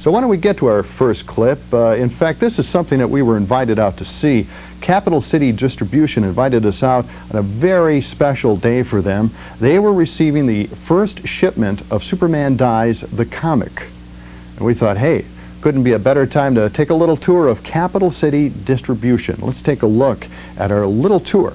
So why don't we get to our first clip? In fact, this is something that we were invited out to see. Capital City Distribution invited us out on a very special day for them. They were receiving the first shipment of Superman Dies, the comic. And we thought, hey, couldn't be a better time to take a little tour of Capital City Distribution. Let's take a look at our little tour.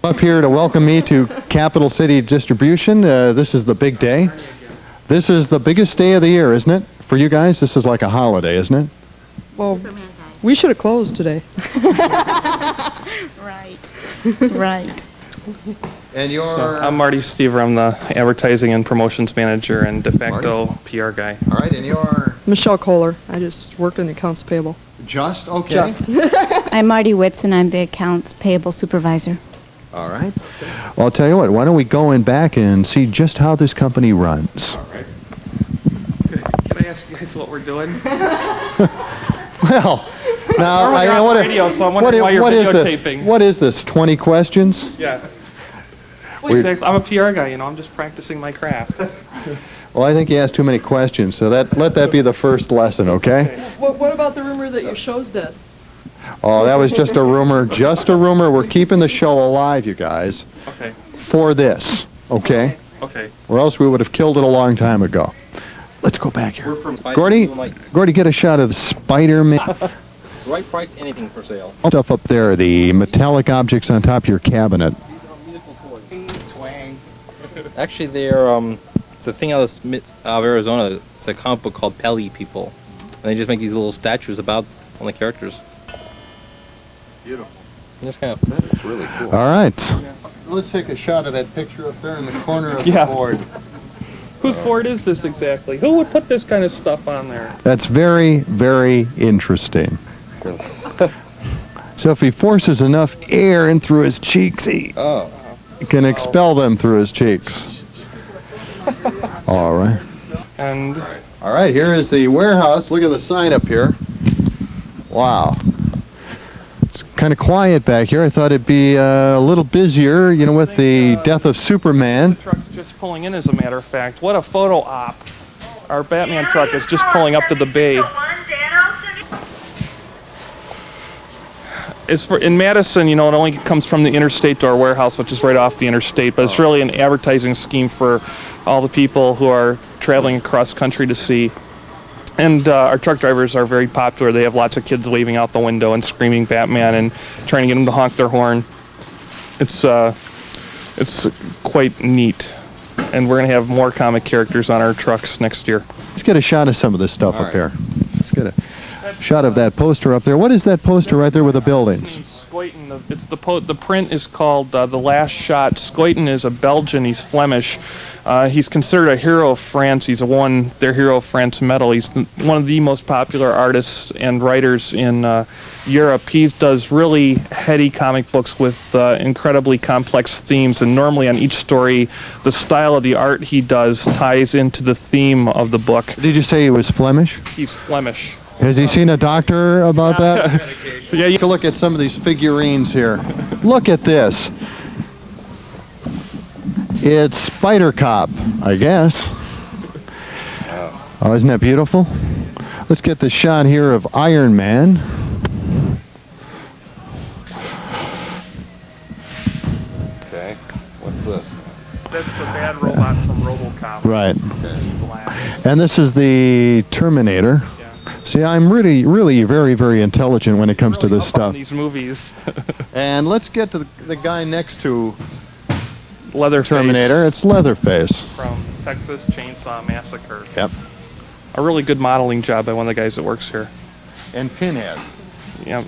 Up here to welcome me to Capital City Distribution. This is the big day. This is the biggest day of the year, isn't it? For you guys, this is like a holiday, isn't it? Well, we should have closed today. Right. Right. And you're... So, I'm Marty Stever. I'm the advertising and promotions manager and de facto PR guy. All right, and you're... Michelle Kohler. I just work in the accounts payable. Just? Okay. Just. I'm Marty Witz, and I'm the accounts payable supervisor. All right. Well, I'll tell you what, why don't we go in back and see just how this company runs. All right. Can I ask you guys what we're doing? Well, now, We're on radio, so I'm wondering why you're videotaping. What is this, 20 questions? Yeah. Exactly. I'm a PR guy, you know, I'm just practicing my craft. Well, I think you asked too many questions, so let that be the first lesson, okay? What about the rumor that your show's dead? Oh, that was just a rumor, just a rumor. We're keeping the show alive, you guys, Okay. for this, okay? Okay. Or else we would have killed it a long time ago. Let's go back here. We're from Gordy, get a shot of the Spider-Man. Right price, anything for sale. Stuff up there, the metallic objects on top of your cabinet. Twang. Actually, they're it's a thing out of Arizona. It's a comic book called Pelly People, and they just make these little statues about all the characters. Beautiful. Just kind of. That is really cool. All right. Let's take a shot of that picture up there in the corner of Yeah. the board. Whose board is this exactly? Who would put this kind of stuff on there? That's very, very interesting. So if he forces enough air in through his cheeks, he can expel them through his cheeks. All right. And All right, here is the warehouse. Look at the sign up here. Wow. It's kind of quiet back here. I thought it'd be a little busier, you know, with the death of Superman. the truck's just pulling in, as a matter of fact. What a photo op. Our Batman truck is just pulling up to the bay. In Madison, you know, it only comes from the interstate to our warehouse, which is right off the interstate, but it's really an advertising scheme for all the people who are traveling across country to see. And our truck drivers are very popular. They have lots of kids waving out the window and screaming Batman and trying to get them to honk their horn. It's quite neat. And we're going to have more comic characters on our trucks next year. Let's get a shot of some of this stuff up here. Let's get a shot of that poster up there. What is that poster right there with the buildings? Scoyton, the print is called The Last Shot. Scoyton is a Belgian. He's Flemish. He's considered a hero of France. He's won their Hero of France medal. He's one of the most popular artists and writers in Europe. He does really heady comic books with incredibly complex themes, and normally on each story, the style of the art he does ties into the theme of the book. Did you say he was Flemish? He's Flemish. Has he seen a doctor about that? Yeah, Take a look at some of these figurines here. Look at this. It's Spider Cop, I guess. Oh, isn't that beautiful? Let's get the shot here of Iron Man. Okay. What's this? That's the bad robot from RoboCop. Right. Black. And this is the Terminator. Yeah. See, I'm really very, very intelligent when it comes to this Up on stuff. these movies. And let's get to the guy next to Leatherface. Terminator. It's Leatherface. From Texas Chainsaw Massacre. Yep. A really good modeling job by one of the guys that works here. And Pinhead. Yep.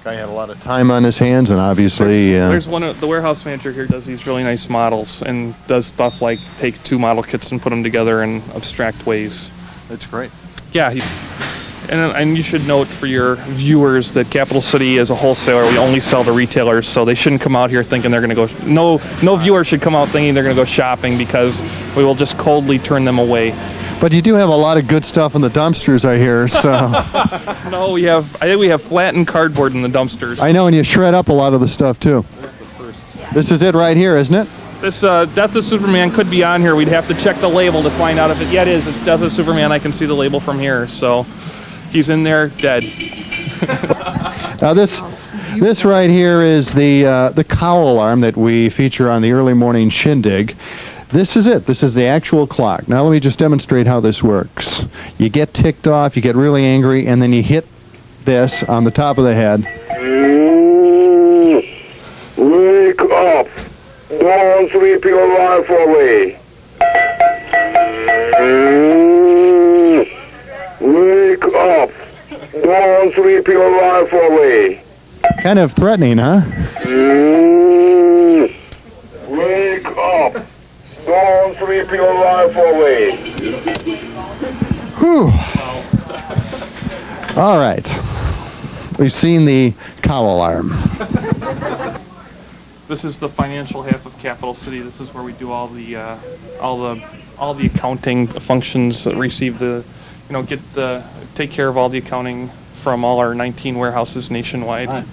Guy had a lot of time on his hands, and obviously... There's one of the warehouse manager here does these really nice models and does stuff like take two model kits and put them together in abstract ways. That's great. Yeah, and you should note for your viewers that Capital City is a wholesaler. We only sell to retailers, so they shouldn't come out here thinking they're going to go... No viewer should come out thinking they're going to go shopping, because we will just coldly turn them away. But you do have a lot of good stuff in the dumpsters, I hear, so... No, I think we have flattened cardboard in the dumpsters. I know, and you shred up a lot of the stuff, too. This is it right here, isn't it? This Death of Superman could be on here. We'd have to check the label to find out if it. Yeah, it is. It's Death of Superman. I can see the label from here. So he's in there, dead. Now this right here is the cowl alarm that we feature on the early morning shindig. This is it. This is the actual clock. Now let me just demonstrate how this works. You get ticked off, you get really angry, and then you hit this on the top of the head. Wake up! Don't sleep your life away. Wake up! Don't sleep your life away. Kind of threatening, huh? Wake up! Don't sleep your life away. Whew. All right. We've seen the cow alarm. This is the financial half of Capital City. This is where we do all the accounting functions, receive the, take care of all the accounting from all our 19 warehouses nationwide. Right.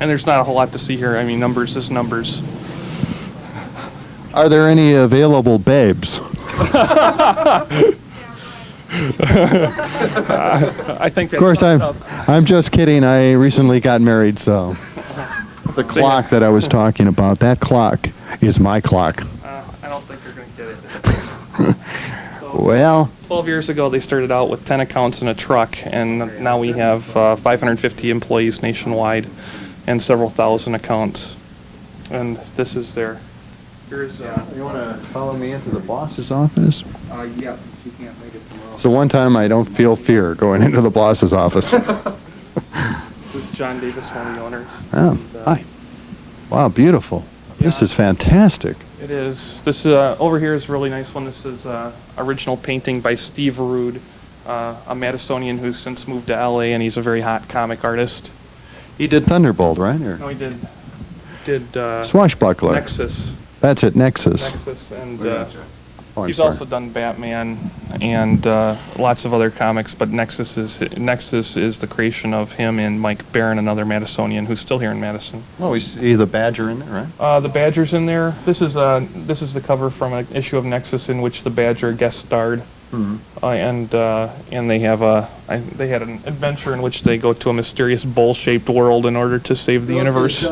And there's not a whole lot to see here. I mean, numbers is numbers. Are there any available babes? I think. Of course, I'm just kidding. I recently got married, so the clock that I was talking about, that clock is my clock. I don't think you're going to get it. So, Well, 12 years ago, they started out with 10 accounts in a truck, and now we have 550 employees nationwide and several thousand accounts. And this is their. Here's. you want to follow me into the boss's office? Yes, she can't make it tomorrow. So one time I don't feel fear going into the boss's office. This is John Davis, one of the owners. Oh, And, hi. Wow, beautiful. This Yeah. is fantastic. It is. This over here is a really nice one. This is original painting by Steve Rude, a Madisonian who's since moved to LA, and he's a very hot comic artist. He did Thunderbolt, right? Or No, he did Swashbuckler. Nexus. That's it, Nexus. Nexus, and Oh, I'm he's sorry. also done Batman and lots of other comics. But Nexus is the creation of him and Mike Barron, another Madisonian who's still here in Madison. Oh, we see the Badger in there, right? The Badger's in there. This is the cover from an issue of Nexus in which the Badger guest starred. Mm-hmm. And they have they had an adventure in which they go to a mysterious bowl-shaped world in order to save the universe.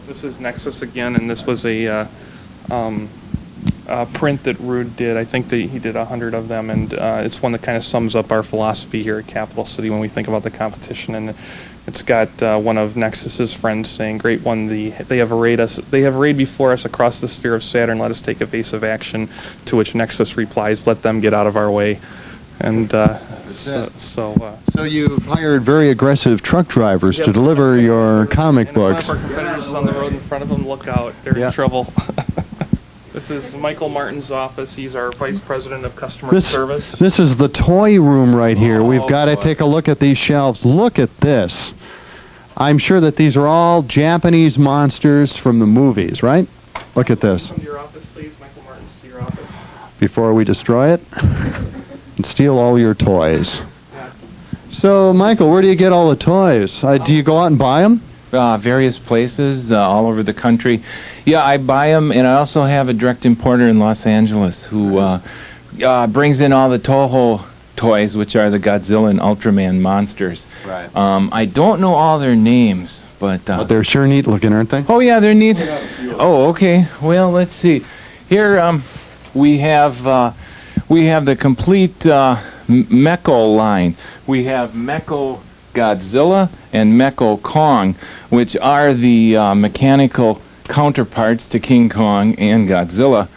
This is Nexus again, and this was a print that Rude did. I think that he did 100 of them, and it's one that kind of sums up our philosophy here at Capital City when we think about the competition. And it's got one of Nexus's friends saying, "Great one! They have arrayed before us across the sphere of Saturn. Let us take evasive action." To which Nexus replies, "Let them get out of our way." And So you've hired very aggressive truck drivers to deliver your comic and if one books. of our competitors is on the road in front of them, look out! They're Yeah. in trouble. This is Michael Martin's office. He's our vice president of customer This service. this is the toy room right here. We've Oh, got to boy. take a look at these shelves. Look at this. I'm sure that these are all Japanese monsters from the movies, right? Look at this. Come to your office, please. Michael Martin's to your office. Before we destroy it and steal all your toys. So, Michael, where do you get all the toys? Do you go out and buy them? Various places all over the country. Yeah, I buy them, and I also have a direct importer in Los Angeles who brings in all the Toho toys, which are the Godzilla and Ultraman monsters. Right. I don't know all their names, but But they're sure neat looking, aren't they? oh yeah, they're neat. Oh, okay. Well, let's see. Here we have the complete Mecho line. We have Mecho Godzilla and Mecho Kong, which are the mechanical counterparts to King Kong and Godzilla.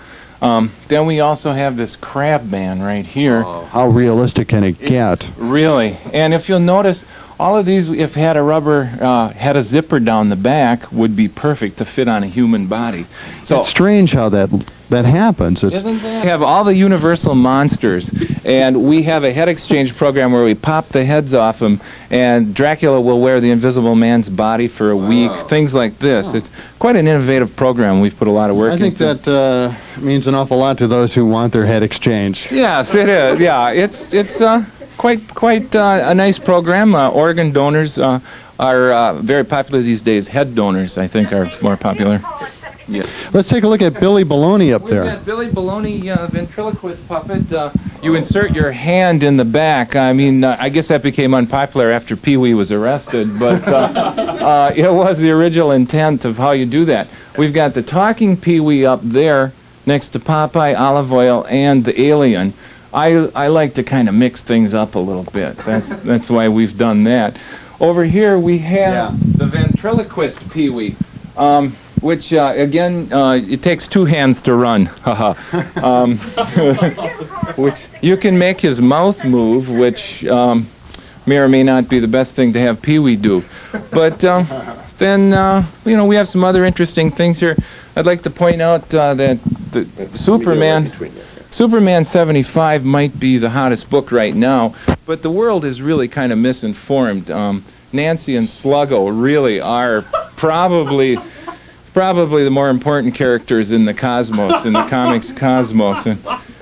Then we also have this Crab Man right here. How realistic can it get? Really. And if you'll notice, all of these, if had a zipper down the back, would be perfect to fit on a human body. So It's strange how that happens. It's, isn't that? We have all the universal monsters, and we have a head exchange program where we pop the heads off them, and Dracula will wear the Invisible Man's body for a week, things like this. It's quite an innovative program. We've put a lot of work I think into. that means an awful lot to those who want their head exchanged. Yes, it is. Yeah, it's quite a nice program. Organ donors are very popular these days. Head donors, I think, are more popular. Yeah. Let's take a look at Billy Baloney up We've there. got Billy Baloney, ventriloquist puppet. You insert your hand in the back. I mean, I guess that became unpopular after Pee-wee was arrested, but it was the original intent of how you do that. We've got the talking Pee-wee up there next to Popeye, Olive Oil, and the alien. I like to kind of mix things up a little bit. That's why we've done that. Over here we have the ventriloquist Pee-wee. Which, again, it takes two hands to run. Which you can make his mouth move, which may or may not be the best thing to have Pee-wee do. But then, we have some other interesting things here. I'd like to point out that the Superman 75 might be the hottest book right now, but the world is really kind of misinformed. Nancy and Sluggo really are probably the more important characters in the cosmos, in the comics cosmos. And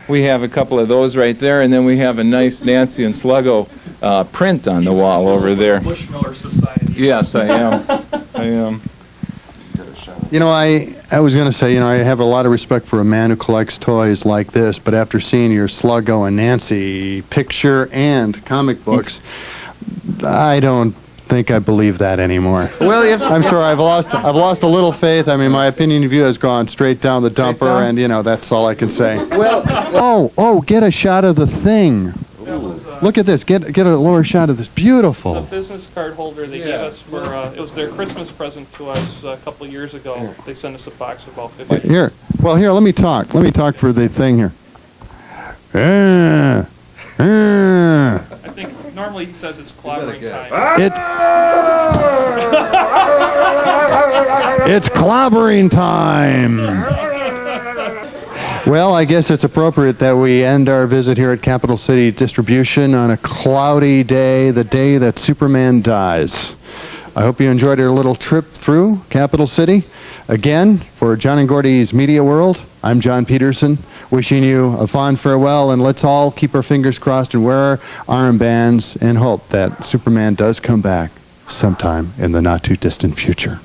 we have a couple of those right there, and then we have a nice Nancy and Sluggo print on the wall over there. Bushmiller Society. Yes, I am. I was going to say, I have a lot of respect for a man who collects toys like this, but after seeing your Sluggo and Nancy picture and comic books, I don't think I believe that anymore. Well, I'm sorry, I've lost a little faith. I mean, my opinion of you has gone straight down the dumper, and that's all I can say. Well, get a shot of the thing. Look at this. Get a lower shot of this. Beautiful. It's a business card holder they gave us for, it was their Christmas present to us a couple of years ago. They sent us a box of about 50. Here, let me talk. Let me talk for the thing here. I think normally he says it's clobbering time. It's clobbering time. Well, I guess it's appropriate that we end our visit here at Capital City Distribution on a cloudy day, the day that Superman dies. I hope you enjoyed our little trip through Capital City. Again, for John and Gordy's Media World, I'm John Peterson, wishing you a fond farewell, and let's all keep our fingers crossed and wear our armbands and hope that Superman does come back sometime in the not-too-distant future.